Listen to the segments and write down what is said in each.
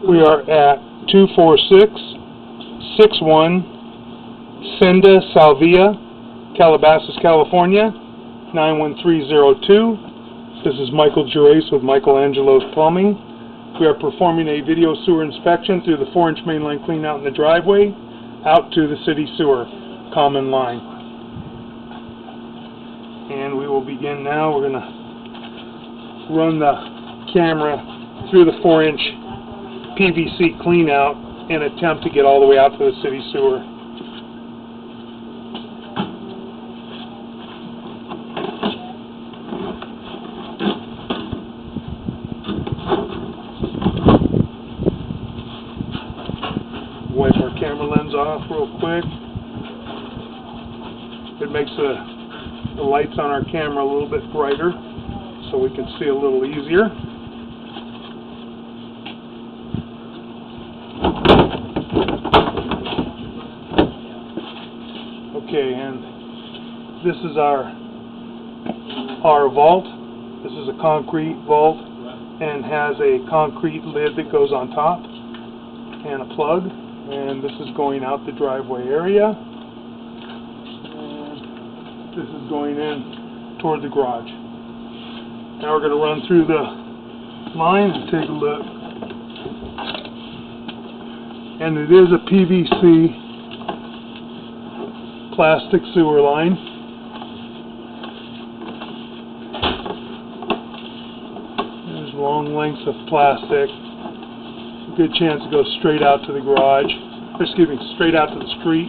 We are at 24661 Senda, Salvia, Calabasas, California, 91302. This is Michael Gerace with Michelangelo's Plumbing. We are performing a video sewer inspection through the 4-inch mainline cleanout in the driveway out to the city sewer common line. And we will begin now. We're going to run the camera through the 4-inch PVC cleanout and attempt to get all the way out to the city sewer. Wipe our camera lens off real quick. It makes the lights on our camera a little bit brighter so we can see a little easier. Okay, and this is our vault. This is a concrete vault and has a concrete lid that goes on top and a plug, and this is going out the driveway area, and this is going in toward the garage. Now we're going to run through the line and take a look, and it is a PVC plastic sewer line. There's long lengths of plastic. A good chance to go straight out to the garage. Excuse me, straight out to the street.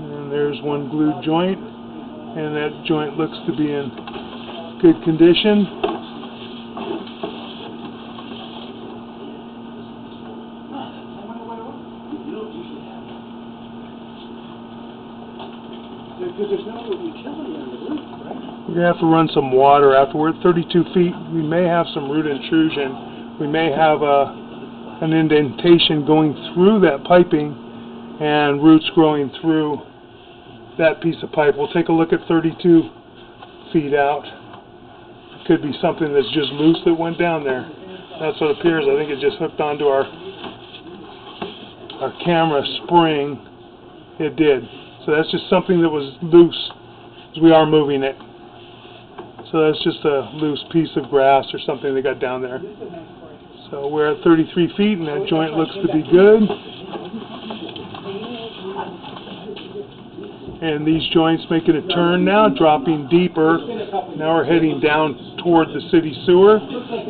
And there's one glued joint, and that joint looks to be in good condition. Because there's no utility on the roof, right? We're going to have to run some water after. We're at 32 feet. We may have some root intrusion. We may have an indentation going through that piping and roots growing through that piece of pipe. We'll take a look at 32 feet out. It could be something that's just loose that went down there. That's what it appears. I think it just hooked onto our camera spring. It did. So that's just something that was loose, as we are moving it. So that's just a loose piece of grass or something that got down there. So we're at 33 feet, and that joint looks to be good. And these joints making a turn now, dropping deeper. Now we're heading down toward the city sewer.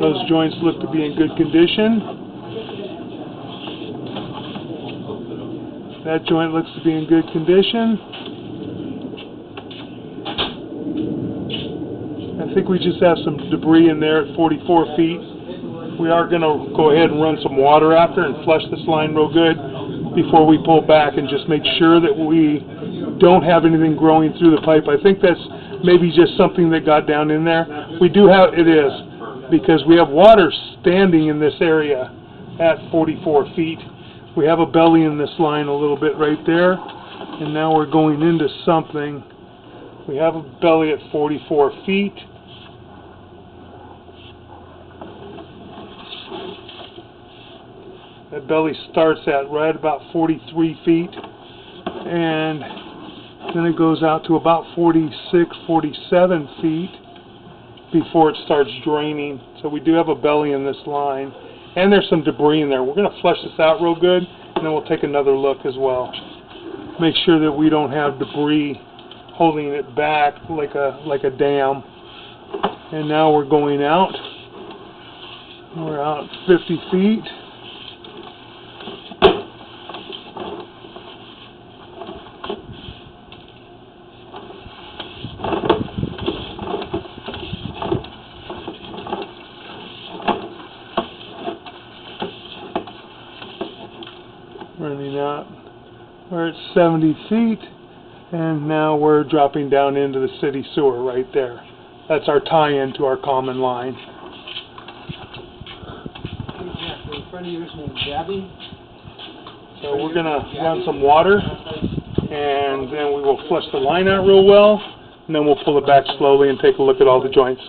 Those joints look to be in good condition. That joint looks to be in good condition. I think we just have some debris in there at 44 feet. We are going to go ahead and run some water after and flush this line real good before we pull back and just make sure that we don't have anything growing through the pipe. I think that's maybe just something that got down in there. We do have, it is, because we have water standing in this area at 44 feet. We have a belly in this line a little bit right there, and now we're going into something. We have a belly at 44 feet. That belly starts at right about 43 feet, and then it goes out to about 46, 47 feet before it starts draining. So we do have a belly in this line. And there's some debris in there. We're going to flush this out real good, and then we'll take another look as well. Make sure that we don't have debris holding it back like a dam. And now we're going out. We're out 50 feet. Running out. We're at 70 feet, and now we're dropping down into the city sewer right there. That's our tie-in to our common line. In front of yours named Gabby. So we're going to run some water, and then we will flush the line out real well, and then we'll pull it back slowly and take a look at all the joints.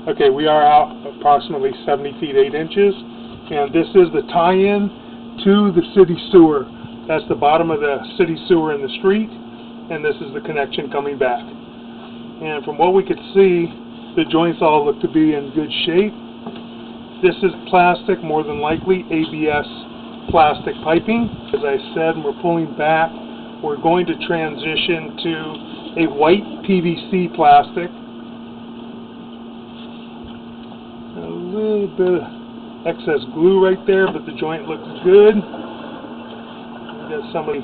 Okay, we are out approximately 70 feet 8 inches, and this is the tie-in to the city sewer. That's the bottom of the city sewer in the street, and this is the connection coming back. And from what we could see, the joints all look to be in good shape. This is plastic, more than likely ABS plastic piping. As I said, we're pulling back. We're going to transition to a white PVC plastic. A little bit of excess glue right there, but the joint looks good. We got somebody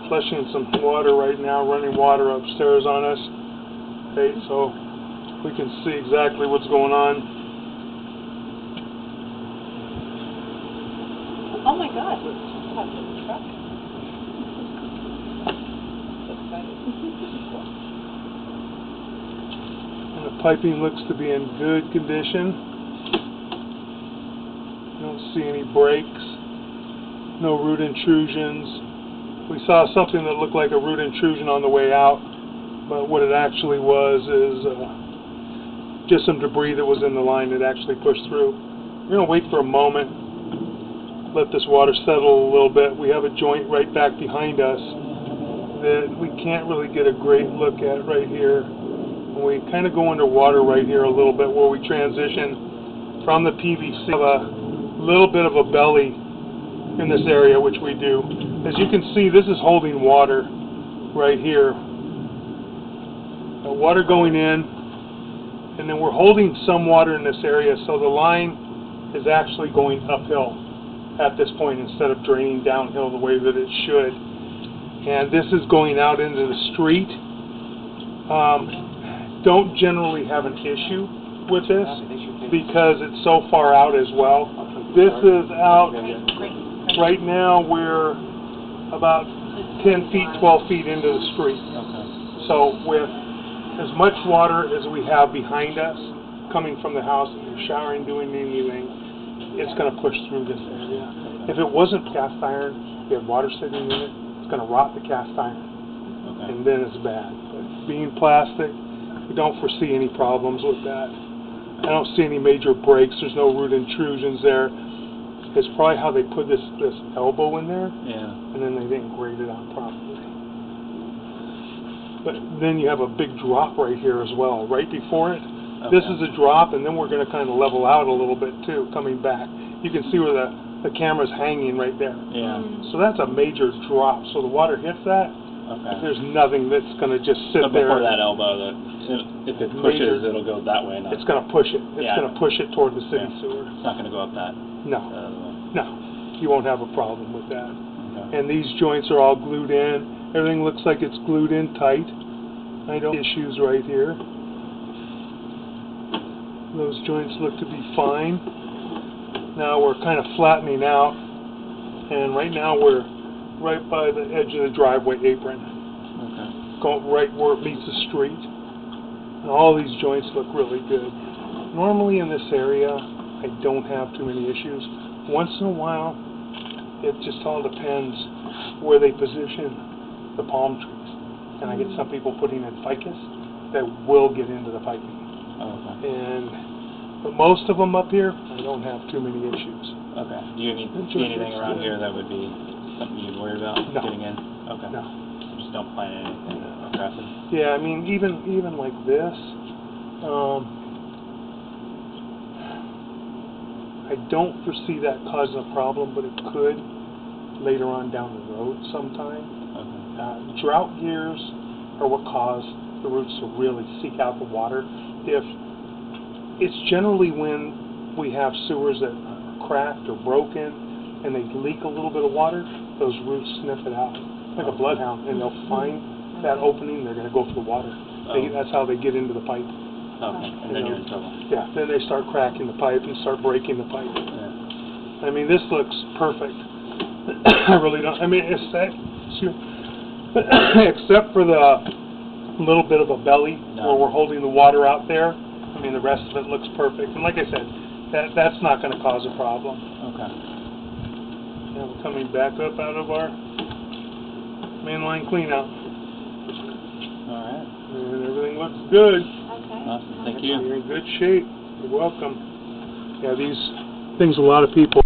flushing some water right now, running water upstairs on us. Okay, so we can see exactly what's going on. Oh my God! That's the truck. And the piping looks to be in good condition. Don't see any breaks, no root intrusions. We saw something that looked like a root intrusion on the way out, but what it actually was is just some debris that was in the line that actually pushed through. We're going to wait for a moment, let this water settle a little bit. We have a joint right back behind us that we can't really get a great look at right here. And we kind of go underwater right here a little bit where we transition from the PVC. A little bit of a belly in this area, which we do. As you can see, this is holding water right here. Water going in, and then we're holding some water in this area, so the line is actually going uphill at this point instead of draining downhill the way that it should. And this is going out into the street. Don't generally have an issue with this because it's so far out as well. This is out right now. We're about 10 feet, 12 feet into the street. So with as much water as we have behind us coming from the house, if you're showering, doing anything, it's going to push through this area. If it wasn't cast iron, you had water sitting in it, it's going to rot the cast iron, and then it's bad. But being plastic, we don't foresee any problems with that. I don't see any major breaks. There's no root intrusions there. It's probably how they put this elbow in there, and then they didn't grade it out properly. But then you have a big drop right here as well, right before it. This is a drop, and then we're going to kind of level out a little bit too, coming back. You can see where the camera's hanging right there. So that's a major drop. So the water hits that. There's nothing that's going to just sit there. Before that elbow, if it pushes, it'll go that way. It's going to push it. It's going to push it toward the city sewer. It's not going to go up that. No. No. You won't have a problem with that. And these joints are all glued in. Everything looks like it's glued in tight. I don't see issues right here. Those joints look to be fine. Now we're kind of flattening out, and right now we're right by the edge of the driveway apron. Going right where it meets the street. And all these joints look really good. Normally in this area, I don't have too many issues. Once in a while, it just all depends where they position the palm trees. And I get some people putting in ficus that will get into the piping. But most of them up here, I don't have too many issues. Do you see anything around here that would be something you'd worry about getting in? No. Just don't plant anything aggressive? Yeah, I mean, even like this, I don't foresee that causing a problem, but it could later on down the road sometime. Drought years are what cause the roots to really seek out the water. It's generally when we have sewers that are cracked or broken and they leak a little bit of water, those roots sniff it out like a bloodhound, and they'll find that opening. They're going to go for the water. That's how they get into the pipe. And then you're in trouble. Yeah, then they start cracking the pipe and start breaking the pipe. I mean, this looks perfect. I really don't. I mean, except for the little bit of a belly where we're holding the water out there. I mean, the rest of it looks perfect. And like I said, that's not going to cause a problem. Now we're coming back up out of our mainline cleanout. All right. And everything looks good. Okay. Awesome. Thank you. You're in good shape. You're welcome. Yeah, these things a lot of people